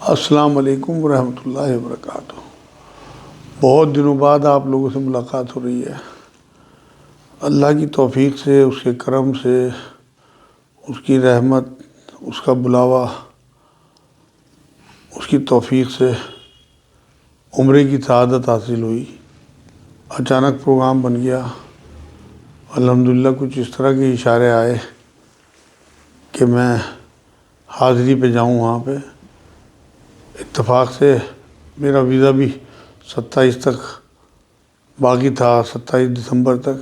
السلام علیکم ورحمۃ اللہ وبرکاتہ۔ بہت دنوں بعد آپ لوگوں سے ملاقات ہو رہی ہے۔ اللہ کی توفیق سے، اس کے کرم سے، اس کی رحمت، اس کا بلاوا، اس کی توفیق سے عمرے کی سعادت حاصل ہوئی۔ اچانک پروگرام بن گیا۔ الحمدللہ کچھ اس طرح کے اشارے آئے کہ میں حاضری پہ جاؤں وہاں پہ۔ اتفاق سے میرا ویزا بھی 27 تک باقی تھا، 27 دسمبر تک،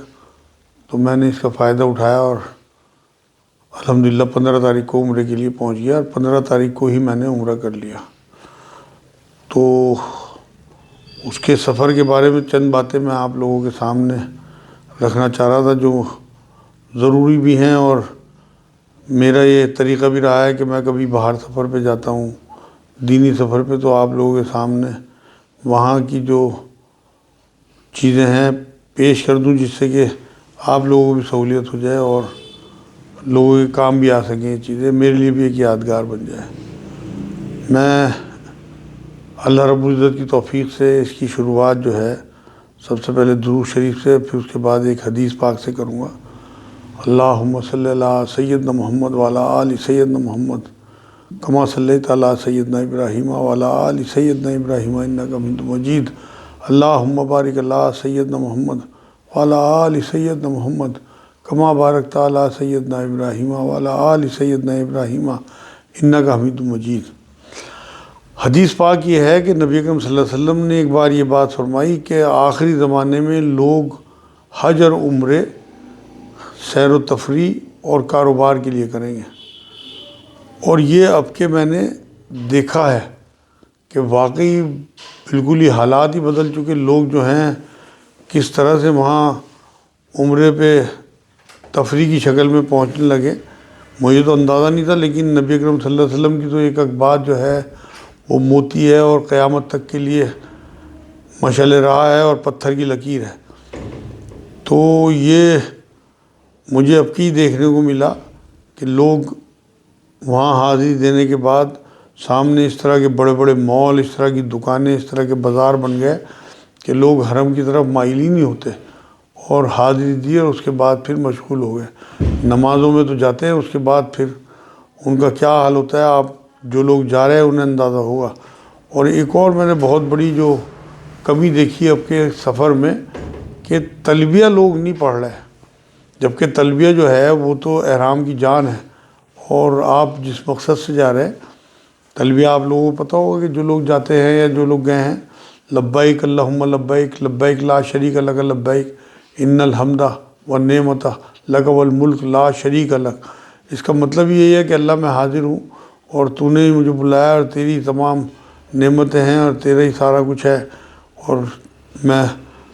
تو میں نے اس کا فائدہ اٹھایا اور الحمدللہ 15 تاریخ کو عمرے کے لیے پہنچ گیا اور 15 تاریخ کو ہی میں نے عمرہ کر لیا۔ تو اس کے سفر کے بارے میں چند باتیں میں آپ لوگوں کے سامنے رکھنا چاہ رہا تھا، جو ضروری بھی ہیں، اور میرا یہ طریقہ بھی رہا ہے کہ میں کبھی باہر سفر پہ جاتا ہوں، دینی سفر پہ، تو آپ لوگوں کے سامنے وہاں کی جو چیزیں ہیں پیش کر دوں، جس سے کہ آپ لوگوں کو بھی سہولیت ہو جائے اور لوگوں کے کام بھی آ سکیں یہ چیزیں، میرے لیے بھی ایک یادگار بن جائے۔ میں اللہ رب العزت کی توفیق سے اس کی شروعات جو ہے سب سے پہلے درود شریف سے، پھر اس کے بعد ایک حدیث پاک سے کروں گا۔ اللہم صلی علی سیدنا محمد وعلی آل سیدنا محمد کما صلیت علی سیدنا ابراہیم وعلی آل سیدنا ابراہیم انک حمید مجید۔ اللہم بارک علی سیدنا محمد وعلی آل سیدنا محمد کما بارکت علی سیدنا ابراہیم وعلی آل سیدنا ابراہیم انک حمید مجید۔ حدیث پاک یہ ہے کہ نبی اکرم صلی اللہ علیہ وسلم نے ایک بار یہ بات فرمائی کہ آخری زمانے میں لوگ حج اور عمرے سیر و تفریح اور کاروبار کے لیے کریں گے، اور یہ اب کہ میں نے دیکھا ہے کہ واقعی بالکل ہی حالات ہی بدل چکے۔ لوگ جو ہیں کس طرح سے وہاں عمرے پہ تفریح کی شکل میں پہنچنے لگے، مجھے تو اندازہ نہیں تھا، لیکن نبی اکرم صلی اللہ علیہ وسلم کی تو ایک بات جو ہے وہ موتی ہے اور قیامت تک کے لیے مشعل راہ ہے اور پتھر کی لکیر ہے۔ تو یہ مجھے اب کی دیکھنے کو ملا کہ لوگ وہاں حاضری دینے کے بعد سامنے اس طرح کے بڑے بڑے مال، اس طرح کی دکانیں، اس طرح کے بازار بن گئے کہ لوگ حرم کی طرف مائل ہی نہیں ہوتے، اور حاضری دی اور اس کے بعد پھر مشغول ہو گئے۔ نمازوں میں تو جاتے ہیں، اس کے بعد پھر ان کا کیا حال ہوتا ہے آپ جو لوگ جا رہے ہیں انہیں اندازہ ہوگا۔ اور ایک اور میں نے بہت بڑی جو کمی دیکھی اب کے سفر میں کہ تلبیہ لوگ نہیں پڑھ رہے، جبکہ تلبیہ جو ہے وہ تو احرام کی جان ہے، اور آپ جس مقصد سے جا رہے ہیں تلبیہ آپ لوگوں کو پتہ ہوگا کہ جو لوگ جاتے ہیں یا جو لوگ گئے ہیں، لبیک اللہم لبیک لبیک لا شریک لک لبیک ان الحمد والنعمت لک والملک لا شریک لک۔ اس کا مطلب یہی ہے کہ اللہ میں حاضر ہوں اور تو نے مجھے بلایا اور تیری تمام نعمتیں ہیں اور تیرا ہی سارا کچھ ہے، اور میں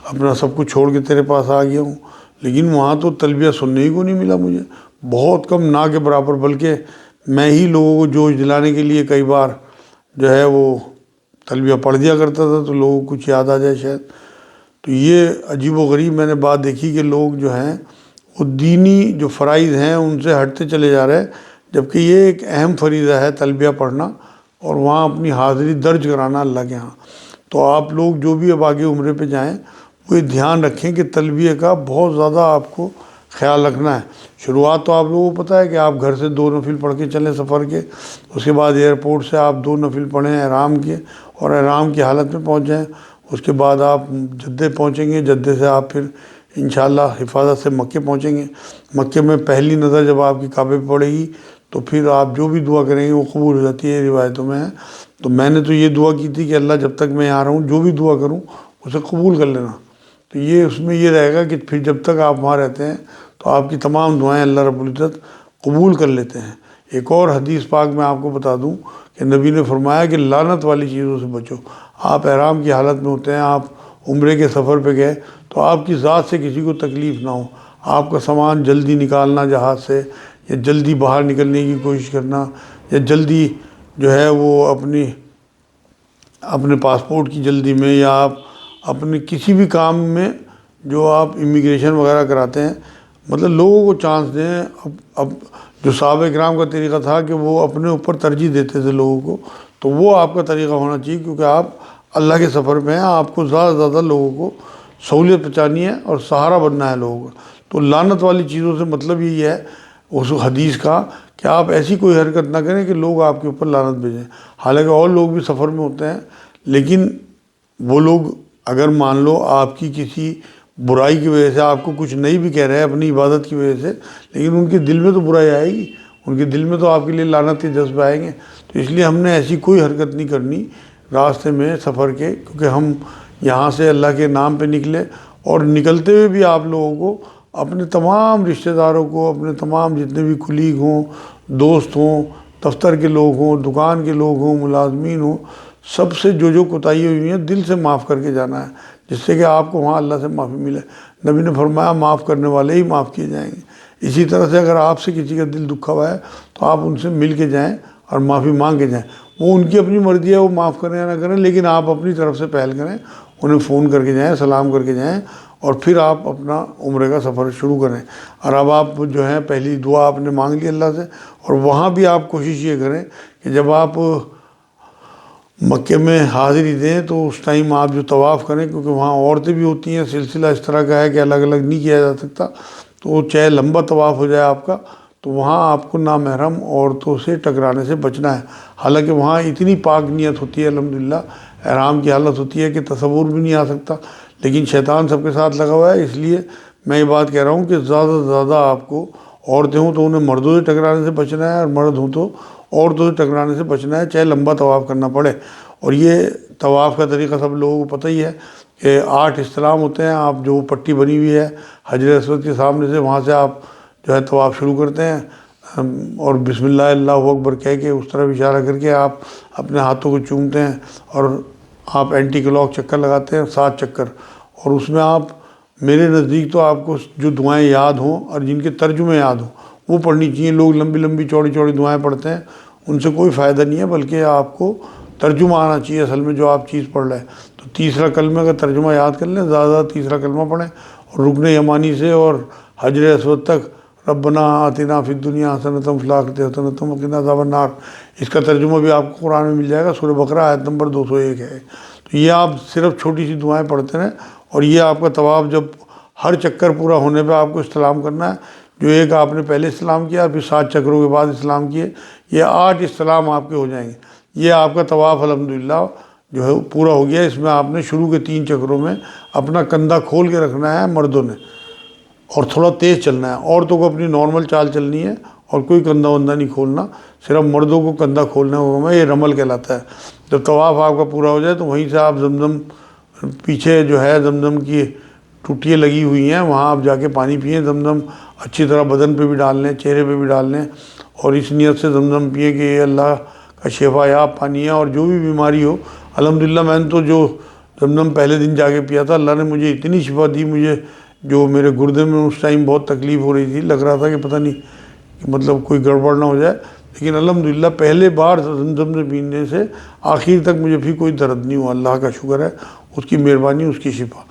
اپنا سب کچھ چھوڑ کے تیرے پاس آ گیا ہوں۔ لیکن وہاں تو تلبیہ سننے ہی کو نہیں ملا مجھے، بہت کم، نہ کے برابر، بلکہ میں ہی لوگوں کو جوش دلانے کے لیے کئی بار جو ہے وہ تلبیہ پڑھ دیا کرتا تھا تو لوگوں کو کچھ یاد آ جائے شاید۔ تو یہ عجیب و غریب میں نے بات دیکھی کہ لوگ جو ہیں وہ دینی جو فرائض ہیں ان سے ہٹتے چلے جا رہے ہیں، جبکہ یہ ایک اہم فریضہ ہے تلبیہ پڑھنا اور وہاں اپنی حاضری درج کرانا اللہ کے ہاں۔ تو آپ لوگ جو بھی اب آگے عمرے پہ جائیں وہ یہ دھیان رکھیں کہ تلبیہ کا بہت زیادہ آپ کو خیال رکھنا ہے۔ شروعات تو آپ لوگوں کو پتہ ہے کہ آپ گھر سے 2 نفل پڑھ کے چلیں سفر کے، اس کے بعد ایئرپورٹ سے آپ 2 نفل پڑھیں احرام کے اور احرام کی حالت میں پہنچ جائیں۔ اس کے بعد آپ جدہ پہنچیں گے، جدہ سے آپ پھر انشاءاللہ حفاظت سے مکے پہنچیں گے۔ مکے میں پہلی نظر جب آپ کی کعبے پہ پڑے گی تو پھر آپ جو بھی دعا کریں گے وہ قبول ہو جاتی ہے، روایتوں میں ہے۔ تو میں نے تو یہ دعا کی تھی کہ اللہ جب تک میں یہاں رہوں جو بھی دعا کروں اسے قبول کر لینا۔ تو یہ اس میں یہ رہے گا کہ پھر جب تک آپ وہاں رہتے ہیں تو آپ کی تمام دعائیں اللہ رب العزت قبول کر لیتے ہیں۔ ایک اور حدیث پاک میں آپ کو بتا دوں کہ نبی نے فرمایا کہ لعنت والی چیزوں سے بچو۔ آپ احرام کی حالت میں ہوتے ہیں، آپ عمرے کے سفر پہ گئے تو آپ کی ذات سے کسی کو تکلیف نہ ہو، آپ کا سامان جلدی نکالنا جہاز سے، یا جلدی باہر نکلنے کی کوشش کرنا، یا جلدی جو ہے وہ اپنے پاسپورٹ کی جلدی میں، یا آپ اپنے کسی بھی کام میں جو آپ امیگریشن وغیرہ کراتے ہیں، مطلب لوگوں کو چانس دیں۔ اب جو صحابہ کرام کا طریقہ تھا کہ وہ اپنے اوپر ترجیح دیتے تھے لوگوں کو، تو وہ آپ کا طریقہ ہونا چاہیے، کیونکہ آپ اللہ کے سفر میں ہیں، آپ کو زیادہ سے زیادہ لوگوں کو سہولیت پہنچانی ہے اور سہارا بننا ہے لوگوں کا۔ تو لعنت والی چیزوں سے مطلب یہی ہے اس حدیث کا کہ آپ ایسی کوئی حرکت نہ کریں کہ لوگ آپ کے اوپر لعنت بھیجیں۔ حالانکہ اور لوگ بھی سفر میں ہوتے ہیں، لیکن وہ لوگ اگر مان لو آپ کی کسی برائی کی وجہ سے آپ کو کچھ نہیں بھی کہہ رہے ہیں اپنی عبادت کی وجہ سے، لیکن ان کے دل میں تو برائی آئے گی، ان کے دل میں تو آپ کے لیے لعنت کے جذبے آئیں گے۔ تو اس لیے ہم نے ایسی کوئی حرکت نہیں کرنی راستے میں سفر کے، کیونکہ ہم یہاں سے اللہ کے نام پہ نکلے، اور نکلتے ہوئے بھی آپ لوگوں کو اپنے تمام رشتہ داروں کو، اپنے تمام جتنے بھی کلیگ ہوں، دوست ہوں، دفتر کے لوگ ہوں، دکان کے لوگ ہوں، ملازمین ہوں، سب سے جو کوتاہی ہوئی ہیں دل سے معاف کر کے جانا ہے، جس سے کہ آپ کو وہاں اللہ سے معافی ملے۔ نبی نے فرمایا معاف کرنے والے ہی معاف کیے جائیں گے۔ اسی طرح سے اگر آپ سے کسی کا دل دکھا ہوا ہے تو آپ ان سے مل کے جائیں اور معافی مانگ کے جائیں۔ وہ ان کی اپنی مرضی ہے، وہ معاف کریں یا نہ کریں، لیکن آپ اپنی طرف سے پہل کریں، انہیں فون کر کے جائیں، سلام کر کے جائیں، اور پھر آپ اپنا عمرے کا سفر شروع کریں۔ اور اب آپ جو ہیں پہلی دعا آپ نے مانگ لی اللہ سے، اور وہاں بھی آپ کوشش یہ کریں کہ جب آپ مکے میں حاضری دیں تو اس ٹائم آپ جو طواف کریں، کیونکہ وہاں عورتیں بھی ہوتی ہیں، سلسلہ اس طرح کا ہے کہ الگ الگ نہیں کیا جا سکتا، تو چاہے لمبا طواف ہو جائے آپ کا، تو وہاں آپ کو نامحرم عورتوں سے ٹکرانے سے بچنا ہے۔ حالانکہ وہاں اتنی پاک نیت ہوتی ہے، الحمدللہ احرام کی حالت ہوتی ہے کہ تصور بھی نہیں آ سکتا، لیکن شیطان سب کے ساتھ لگا ہوا ہے۔ اس لیے میں یہ بات کہہ رہا ہوں کہ زیادہ سے زیادہ آپ کو، عورتیں ہوں تو انہیں مردوں سے ٹکرانے سے بچنا ہے، اور مرد ہوں تو عورتوں سے ٹکرانے سے بچنا ہے، چاہے لمبا طواف کرنا پڑے۔ اور یہ طواف کا طریقہ سب لوگوں کو پتہ ہی ہے کہ 8 استلام ہوتے ہیں، آپ جو پٹی بنی ہوئی ہے حجر اسود کے سامنے سے، وہاں سے آپ جو ہے طواف شروع کرتے ہیں، اور بسم اللہ اللہ اکبر کہہ کے اس طرف اشارہ کر کے آپ اپنے ہاتھوں کو چومتے ہیں، اور آپ اینٹی کلاک چکر لگاتے ہیں 7 چکر، اور اس میں آپ، میرے نزدیک تو آپ کو جو دعائیں یاد ہوں اور جن کے ترجمے یاد ہوں وہ پڑھنی چاہیے۔ لوگ لمبی لمبی چوڑی چوڑی دعائیں پڑھتے ہیں، ان سے کوئی فائدہ نہیں ہے، بلکہ آپ کو ترجمہ آنا چاہیے اصل میں جو آپ چیز پڑھ رہے ہیں۔ تو تیسرا کلمہ کا ترجمہ یاد کر لیں، زیادہ تیسرا کلمہ پڑھیں، اور رکن یمانی سے اور حجر اسود تک ربنا آتنا فی الدنیا حسنۃ وفی الآخرۃ حسنۃ وقنا عذاب النار، اس کا ترجمہ بھی آپ کو قرآن میں مل جائے گا، سورہ بقرہ آیت نمبر 201 ہے۔ تو یہ آپ صرف چھوٹی سی دعائیں پڑھتے رہیں، اور یہ آپ کا طواف جب ہر چکر پورا ہونے پہ آپ کو استلام کرنا ہے، جو ایک آپ نے پہلے استلام کیا، پھر 7 چکروں کے بعد استلام کیے، یہ 8 استلام آپ کے ہو جائیں گے۔ یہ آپ کا طواف الحمدللہ جو ہے پورا ہو گیا۔ اس میں آپ نے شروع کے 3 چکروں میں اپنا کندھا کھول کے رکھنا ہے مردوں نے، اور تھوڑا تیز چلنا ہے، عورتوں کو اپنی نارمل چال چلنی ہے، اور کوئی کندھا وندھا نہیں کھولنا، صرف مردوں کو کندھا کھولنا ہوگا، یہ رمل کہلاتا ہے۔ جب طواف آپ کا پورا ہو جائے تو وہیں سے آپ زمزم، پیچھے جو ہے زمزم کی ٹوٹیاں لگی ہوئی ہیں، وہاں آپ جا کے پانی پئیں، زمزم اچھی طرح بدن پہ بھی ڈال لیں، چہرے پہ بھی ڈال لیں، اور اس نیت سے زمزم پئیں کہ یہ اللہ کا شفا یاب پانی ہے، اور جو بھی بیماری ہو، الحمدللہ میں نے تو جو زمزم پہلے دن جا کے پیا تھا، اللہ نے مجھے اتنی شفا دی، مجھے جو میرے گردے میں اس ٹائم بہت تکلیف ہو رہی تھی، لگ رہا تھا کہ پتہ نہیں کہ مطلب کوئی گڑبڑ نہ ہو جائے، لیکن الحمدللہ پہلے بار زمزم سے پینے سے آخر تک مجھے بھی کوئی درد نہیں ہوا، اللہ کا شکر ہے، اس کی مہربانی، اس کی شفا۔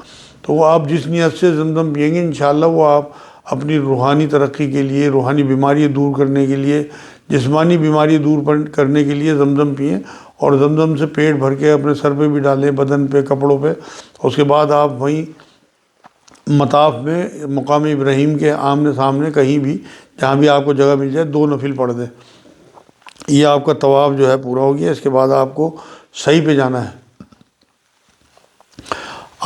تو وہ آپ جس نیت سے زمزم پئیں گے انشاءاللہ وہ آپ اپنی روحانی ترقی کے لیے، روحانی بیماری دور کرنے کے لیے، جسمانی بیماری دور کرنے کے لیے زمزم پئیں، اور زمزم سے پیٹ بھر کے اپنے سر پہ بھی ڈالیں، بدن پہ، کپڑوں پہ۔ اس کے بعد آپ وہیں مطاف میں مقام ابراہیم کے آمنے سامنے کہیں بھی جہاں بھی آپ کو جگہ مل جائے 2 نفل پڑھ دیں۔ یہ آپ کا طواف جو ہے پورا ہو گیا۔ اس کے بعد آپ کو صحیح پہ جانا ہے۔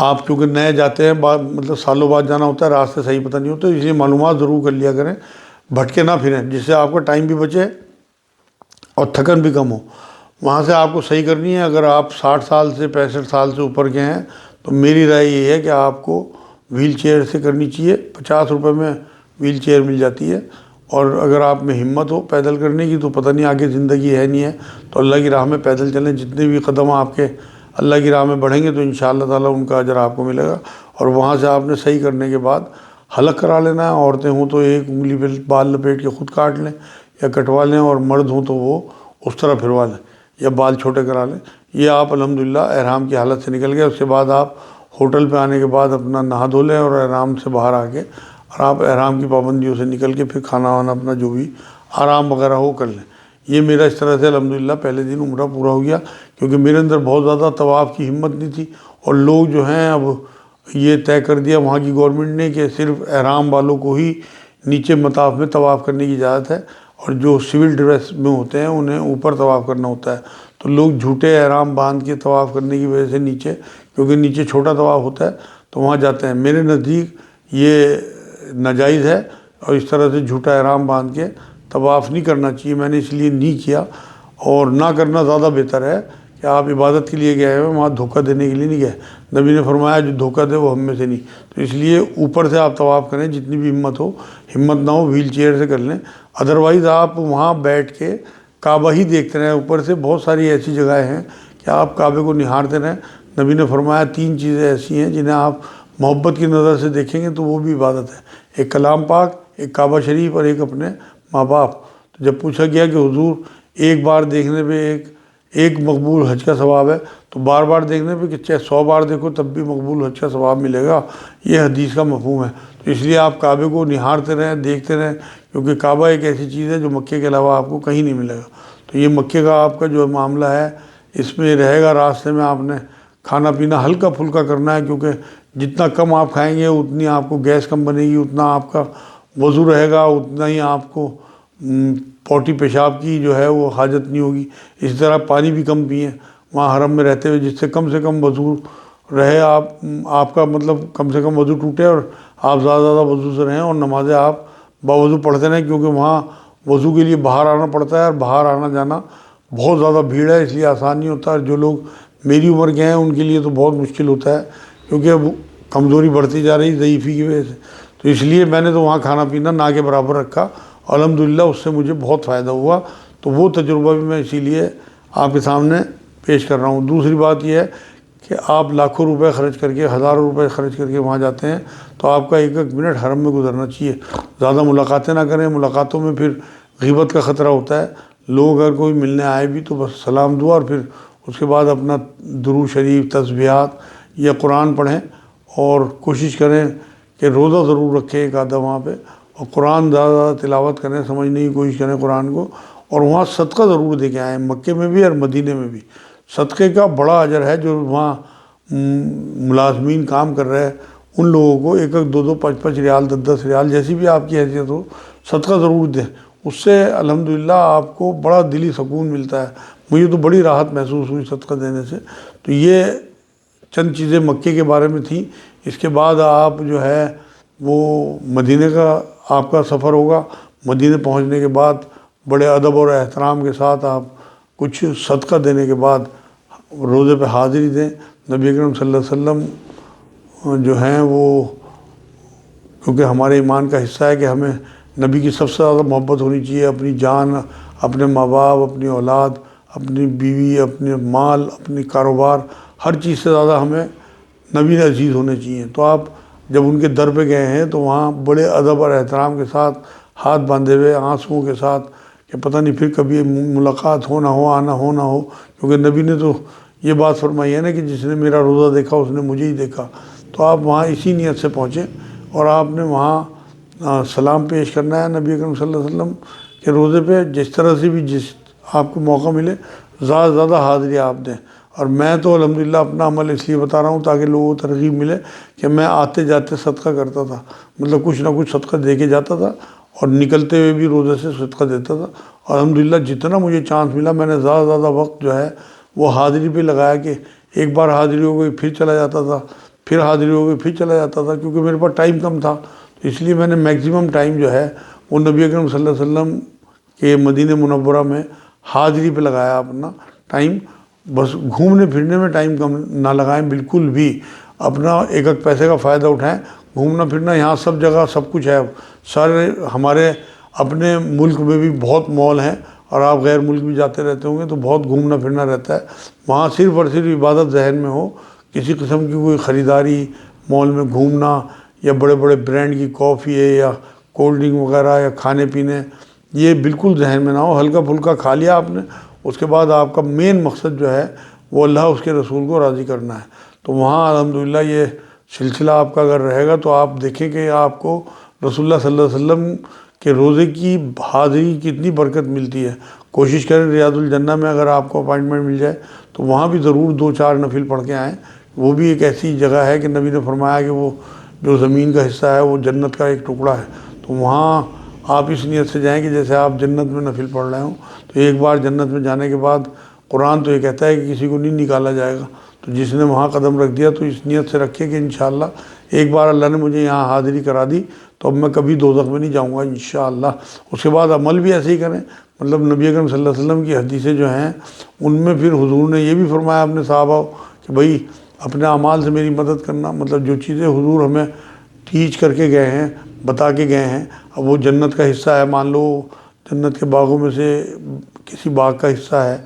آپ کیونکہ نئے جاتے ہیں، مطلب سالوں بعد جانا ہوتا ہے، راستے صحیح پتہ نہیں ہوتے، اس لیے معلومات ضرور کر لیا کریں، بھٹکے نہ پھریں، جس سے آپ کا ٹائم بھی بچے اور تھکن بھی کم ہو۔ وہاں سے آپ کو صحیح کرنی ہے۔ اگر آپ 60 سال سے 65 سال سے اوپر کے ہیں تو میری رائے یہ ہے کہ آپ کو وہیل چیئر سے کرنی چاہیے، 50 روپے میں وہیل چیئر مل جاتی ہے، اور اگر آپ میں ہمت ہو پیدل کرنے کی تو پتہ نہیں آگے زندگی ہے نہیں ہے، تو اللہ کی راہ میں پیدل چلیں، جتنے بھی قدم آپ کے اللہ کی راہ میں بڑھیں گے تو انشاءاللہ تعالیٰ ان کا اجر آپ کو ملے گا۔ اور وہاں سے آپ نے صحیح کرنے کے بعد حلق کرا لینا ہے، عورتیں ہوں تو 1 انگلی پہ بال لپیٹ کے خود کاٹ لیں یا کٹوا لیں، اور مرد ہوں تو وہ اس طرح پھروا لیں یا بال چھوٹے کرا لیں۔ یہ آپ الحمدللہ احرام کی حالت سے نکل گئے۔ اس کے بعد آپ ہوٹل پہ آنے کے بعد اپنا نہا دھو لیں، اور احرام سے باہر آ کے، اور آپ احرام کی پابندیوں سے نکل کے پھر کھانا وانا اپنا جو بھی آرام وغیرہ ہو کر لیں۔ یہ میرا اس طرح سے الحمدللہ پہلے دن عمرہ پورا ہو گیا، کیونکہ میرے اندر بہت زیادہ طواف کی ہمت نہیں تھی، اور لوگ جو ہیں اب یہ طے کر دیا وہاں کی گورنمنٹ نے کہ صرف احرام والوں کو ہی نیچے مطاف میں طواف کرنے کی اجازت ہے، اور جو سول ڈریس میں ہوتے ہیں انہیں اوپر طواف کرنا ہوتا ہے۔ تو لوگ جھوٹے احرام باندھ کے طواف کرنے کی وجہ سے نیچے، کیونکہ نیچے چھوٹا طواف ہوتا ہے تو وہاں جاتے ہیں۔ میرے نزدیک یہ ناجائز ہے، اور اس طرح سے جھوٹا احرام باندھ کے طواف نہیں کرنا چاہیے، میں نے اس لیے نہیں کیا، اور نہ کرنا زیادہ بہتر ہے کہ آپ عبادت کے لیے گئے ہوئے وہاں دھوکہ دینے کے لیے نہیں گئے۔ نبی نے فرمایا جو دھوکہ دے وہ ہم میں سے نہیں، تو اس لیے اوپر سے آپ طواف کریں، جتنی بھی ہمت نہ ہو ویل چیئر سے کر لیں، ادروائز آپ وہاں بیٹھ کے کعبہ ہی دیکھتے رہیں۔ اوپر سے بہت ساری ایسی جگہیں ہیں کہ آپ کعبے کو نہارتے رہیں۔ نبی نے فرمایا 3 چیزیں ایسی ہیں جنہیں آپ محبت کی نظر سے دیکھیں گے تو وہ بھی عبادت ہے، ایک کلام پاک، ایک کعبہ شریف، اور ایک اپنے ماں باپ۔ تو جب پوچھا گیا کہ حضور ایک بار دیکھنے پہ ایک مقبول حج کا ثواب ہے، تو بار بار دیکھنے پہ کہ چاہے 100 بار دیکھو تب بھی مقبول حج کا ثواب ملے گا، یہ حدیث کا مفہوم ہے۔ تو اس لیے آپ کعبے کو نہارتے رہیں، دیکھتے رہیں، کیونکہ کعبہ ایک ایسی چیز ہے جو مکے کے علاوہ آپ کو کہیں نہیں ملے گا۔ تو یہ مکے کا آپ کا جو معاملہ ہے اس میں رہے گا، راستے میں آپ نے کھانا پینا ہلکا پھلکا کرنا ہے، کیونکہ جتنا کم آپ کھائیں گے اتنی آپ کو گیس کم بنے گی، اتنا آپ کا وضو رہے گا، اتنا ہی آپ کو پوٹی پیشاب کی جو ہے وہ حاجت نہیں ہوگی۔ اسی طرح پانی بھی کم پئیں وہاں حرم میں رہتے ہوئے، جس سے کم وضو رہے، آپ کا مطلب کم سے کم وضو ٹوٹے، اور آپ زیادہ وضو سے رہیں، اور نمازیں آپ باوضو پڑھتے رہیں، کیونکہ وہاں وضو کے لیے باہر آنا پڑتا ہے، اور باہر آنا جانا بہت زیادہ بھیڑ ہے، اس لیے آسان نہیں ہوتا۔ اور جو لوگ میری عمر کے ہیں ان کے لیے تو بہت مشکل ہوتا ہے، کیونکہ اب کمزوری بڑھتی جا رہی ضعیفی کی وجہ سے۔ تو اس لیے میں نے تو وہاں کھانا پینا نہ کے برابر رکھا، الحمدللہ اس سے مجھے بہت فائدہ ہوا۔ تو وہ تجربہ بھی میں اسی لیے آپ کے سامنے پیش کر رہا ہوں۔ دوسری بات یہ ہے کہ آپ لاکھوں روپے خرچ کر کے، ہزاروں روپے خرچ کر کے وہاں جاتے ہیں، تو آپ کا ایک منٹ حرم میں گزرنا چاہیے۔ زیادہ ملاقاتیں نہ کریں، ملاقاتوں میں پھر غیبت کا خطرہ ہوتا ہے۔ لوگ اگر کوئی ملنے آئے بھی تو بس سلام دعا، اور پھر اس کے بعد اپنا درود شریف، تسبیحات یا قرآن پڑھیں، اور کوشش کریں کہ روزہ ضرور رکھیں ایک آدھا وہاں پہ، اور قرآن زیادہ تلاوت کریں، سمجھنے کی کوشش کریں قرآن کو، اور وہاں صدقہ ضرور دے کے آئیں، مکے میں بھی اور مدینے میں بھی۔ صدقے کا بڑا اجر ہے، جو وہاں ملازمین کام کر رہے ہیں ان لوگوں کو 1-1 2-2 5-5 ریال، 10-10 ریال، جیسی بھی آپ کی حیثیت ہو، صدقہ ضرور دیں۔ اس سے الحمدللہ آپ کو بڑا دلی سکون ملتا ہے۔ مجھے تو بڑی راحت محسوس ہوئی صدقہ دینے سے۔ تو یہ چند چیزیں مکے کے بارے میں تھیں۔ اس کے بعد آپ جو ہے وہ مدینے کا آپ کا سفر ہوگا۔ مدینے پہنچنے کے بعد بڑے ادب اور احترام کے ساتھ آپ کچھ صدقہ دینے کے بعد روزے پہ حاضری دیں۔ نبی اکرم صلی اللہ علیہ وسلم جو ہیں وہ، کیونکہ ہمارے ایمان کا حصہ ہے کہ ہمیں نبی کی سب سے زیادہ محبت ہونی چاہیے، اپنی جان، اپنے ماں باپ، اپنی اولاد، اپنی بیوی، اپنے مال، اپنی کاروبار، ہر چیز سے زیادہ ہمیں نبی عزیز ہونے چاہیے۔ تو آپ جب ان کے در پہ گئے ہیں تو وہاں بڑے ادب اور احترام کے ساتھ، ہاتھ باندھے ہوئے، آنسوؤں کے ساتھ، کہ پتہ نہیں پھر کبھی ملاقات ہو نہ ہو، آنا ہو نہ ہو، کیونکہ نبی نے تو یہ بات فرمائی ہے نا کہ جس نے میرا روزہ دیکھا اس نے مجھے ہی دیکھا۔ تو آپ وہاں اسی نیت سے پہنچیں، اور آپ نے وہاں سلام پیش کرنا ہے نبی اکرم صلی اللہ علیہ وسلم کے روزے پہ، جس طرح سے بھی جس آپ کو موقع ملے زیادہ سے زیادہ حاضری آپ دیں۔ اور میں تو الحمدللہ اپنا عمل اس لیے بتا رہا ہوں تاکہ لوگوں کو ترغیب ملے کہ میں آتے جاتے صدقہ کرتا تھا، مطلب کچھ نہ کچھ صدقہ دے کے جاتا تھا، اور نکلتے ہوئے بھی روزے سے صدقہ دیتا تھا۔ اور الحمدللہ جتنا مجھے چانس ملا میں نے زیادہ سے زیادہ وقت جو ہے وہ حاضری پہ لگایا، کہ ایک بار حاضری ہو گئی پھر چلا جاتا تھا، پھر حاضری ہو گئی پھر چلا جاتا تھا، کیونکہ میرے پاس ٹائم کم تھا۔ تو اس لیے میں نے میکسیمم ٹائم جو ہے وہ نبی اکرم صلی اللہ علیہ وسلم کے مدینہ منورہ میں حاضری پہ لگایا اپنا ٹائم۔ بس گھومنے پھرنے میں ٹائم کم نہ لگائیں بالکل بھی، اپنا 1-1 پیسے کا فائدہ اٹھائیں۔ گھومنا پھرنا یہاں سب جگہ سب کچھ ہے، سارے ہمارے اپنے ملک میں بھی بہت مال ہیں، اور آپ غیر ملک بھی جاتے رہتے ہوں گے تو بہت گھومنا پھرنا رہتا ہے وہاں۔ صرف اور صرف عبادت ذہن میں ہو، کسی قسم کی کوئی خریداری، مال میں گھومنا، یا بڑے بڑے برانڈ کی کافی ہے یا کولڈ ڈرنک وغیرہ یا کھانے پینے، یہ بالکل ذہن میں نہ ہو۔ ہلکا پھلکا کھا لیا آپ نے، اس کے بعد آپ کا مین مقصد جو ہے وہ اللہ اس کے رسول کو راضی کرنا ہے۔ تو وہاں الحمدللہ یہ سلسلہ آپ کا اگر رہے گا تو آپ دیکھیں کہ آپ کو رسول اللہ صلی اللہ علیہ وسلم کہ روزے کی حاضری کتنی برکت ملتی ہے۔ کوشش کریں ریاض الجنہ میں اگر آپ کو اپائنٹمنٹ مل جائے تو وہاں بھی ضرور 2-4 نفل پڑھ کے آئیں۔ وہ بھی ایک ایسی جگہ ہے کہ نبی نے فرمایا کہ وہ جو زمین کا حصہ ہے وہ جنت کا ایک ٹکڑا ہے، تو وہاں آپ اس نیت سے جائیں کہ جیسے آپ جنت میں نفل پڑھ رہے ہوں۔ تو ایک بار جنت میں جانے کے بعد قرآن تو یہ کہتا ہے کہ کسی کو نہیں نکالا جائے گا، تو جس نے وہاں قدم رکھ دیا تو اس نیت سے رکھے کہ انشاءاللہ ایک بار اللہ نے مجھے یہاں حاضری کرا دی تو اب میں کبھی دوزخ میں نہیں جاؤں گا انشاءاللہ۔ اس کے بعد عمل بھی ایسے ہی کریں، مطلب نبی اکرم صلی اللہ علیہ وسلم کی حدیثیں جو ہیں ان میں پھر حضور نے یہ بھی فرمایا اپنے صحابہ کہ بھائی اپنے اعمال سے میری مدد کرنا، مطلب جو چیزیں حضور ہمیں ٹیچ کر کے گئے ہیں، بتا کے گئے ہیں، اب وہ جنت کا حصہ ہے، مان لو جنت کے باغوں میں سے کسی باغ کا حصہ ہے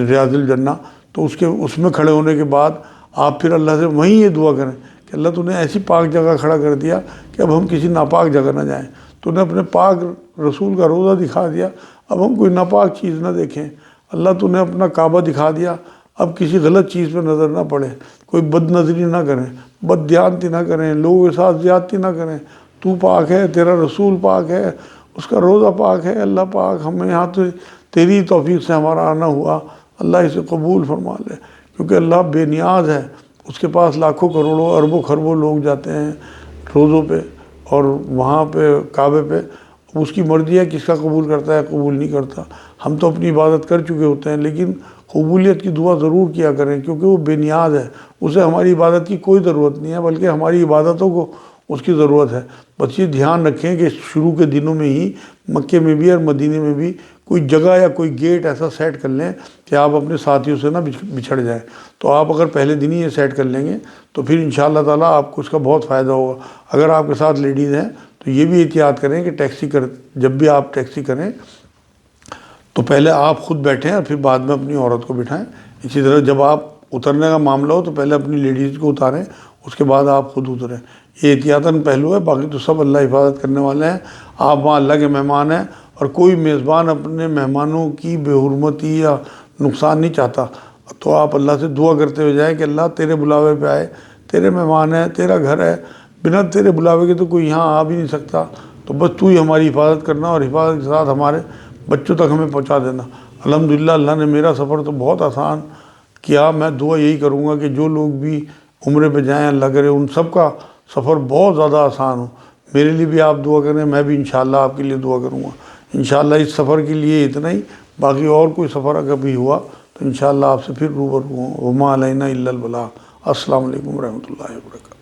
ریاض الجنہ، تو اس میں کھڑے ہونے کے بعد آپ پھر اللہ سے وہیں یہ دعا کریں کہ اللہ تو نے ایسی پاک جگہ کھڑا کر دیا کہ اب ہم کسی ناپاک جگہ نہ جائیں، تو نے اپنے پاک رسول کا روضہ دکھا دیا، اب ہم کوئی ناپاک چیز نہ دیکھیں، اللہ تو نے اپنا کعبہ دکھا دیا، اب کسی غلط چیز پہ نظر نہ پڑے، کوئی بد نظری نہ کریں، بد دیانتی نہ کریں، لوگوں کے ساتھ زیادتی نہ کریں، تو پاک ہے، تیرا رسول پاک ہے، اس کا روضہ پاک ہے، اللہ پاک ہمیں یہاں تو تیری توفیق سے ہمارا آنا ہوا، اللہ اسے قبول فرما لے، کیونکہ اللہ بے نیاز ہے، اس کے پاس لاکھوں کروڑوں اربوں خربوں لوگ جاتے ہیں روزوں پہ اور وہاں پہ کعبے پہ، اس کی مرضی ہے کس کا قبول کرتا ہے قبول نہیں کرتا۔ ہم تو اپنی عبادت کر چکے ہوتے ہیں، لیکن قبولیت کی دعا ضرور کیا کریں کیونکہ وہ بے نیاز ہے، اسے ہماری عبادت کی کوئی ضرورت نہیں ہے، بلکہ ہماری عبادتوں کو اس کی ضرورت ہے۔ بس یہ دھیان رکھیں کہ شروع کے دنوں میں ہی مکے میں بھی اور مدینے میں بھی کوئی جگہ یا کوئی گیٹ ایسا سیٹ کر لیں کہ آپ اپنے ساتھیوں سے نہ بچھڑ جائیں، تو آپ اگر پہلے دن ہی یہ سیٹ کر لیں گے تو پھر انشاءاللہ تعالیٰ آپ کو اس کا بہت فائدہ ہوگا۔ اگر آپ کے ساتھ لیڈیز ہیں تو یہ بھی احتیاط کریں کہ جب بھی آپ ٹیکسی کریں تو پہلے آپ خود بیٹھیں اور پھر بعد میں اپنی عورت کو بٹھائیں۔ اسی طرح جب آپ اترنے کا معاملہ ہو تو پہلے اپنی لیڈیز کو اتاریں، اس کے بعد آپ خود اتریں۔ یہ احتیاطاً پہلو ہے، باقی تو سب اللہ حفاظت کرنے والے ہیں۔ آپ وہاں اللہ کے مہمان ہیں اور کوئی میزبان اپنے مہمانوں کی بے حرمتی یا نقصان نہیں چاہتا، تو آپ اللہ سے دعا کرتے ہوئے جائیں کہ اللہ تیرے بلاوے پہ آئے، تیرے مہمان ہیں، تیرا گھر ہے، بنا تیرے بلاوے کے تو کوئی یہاں آ بھی نہیں سکتا، تو بس تو ہی ہماری حفاظت کرنا اور حفاظت کے ساتھ ہمارے بچوں تک ہمیں پہنچا دینا۔ الحمدللہ اللہ نے میرا سفر تو بہت آسان کیا۔ میں دعا یہی کروں گا کہ جو لوگ بھی عمرے پہ جائیں اللہ کرے ان سب کا سفر بہت زیادہ آسان ہو۔ میرے لیے بھی آپ دعا کریں، میں بھی انشاءاللہ آپ کے لیے دعا کروں گا۔ انشاءاللہ اس سفر کے لیے اتنا ہی، باقی اور کوئی سفر اگر بھی ہوا تو انشاءاللہ آپ سے پھر روبرو ہوں۔ وما علینا الا البلاغ۔ السلام علیکم ورحمۃ اللہ وبرکاتہ۔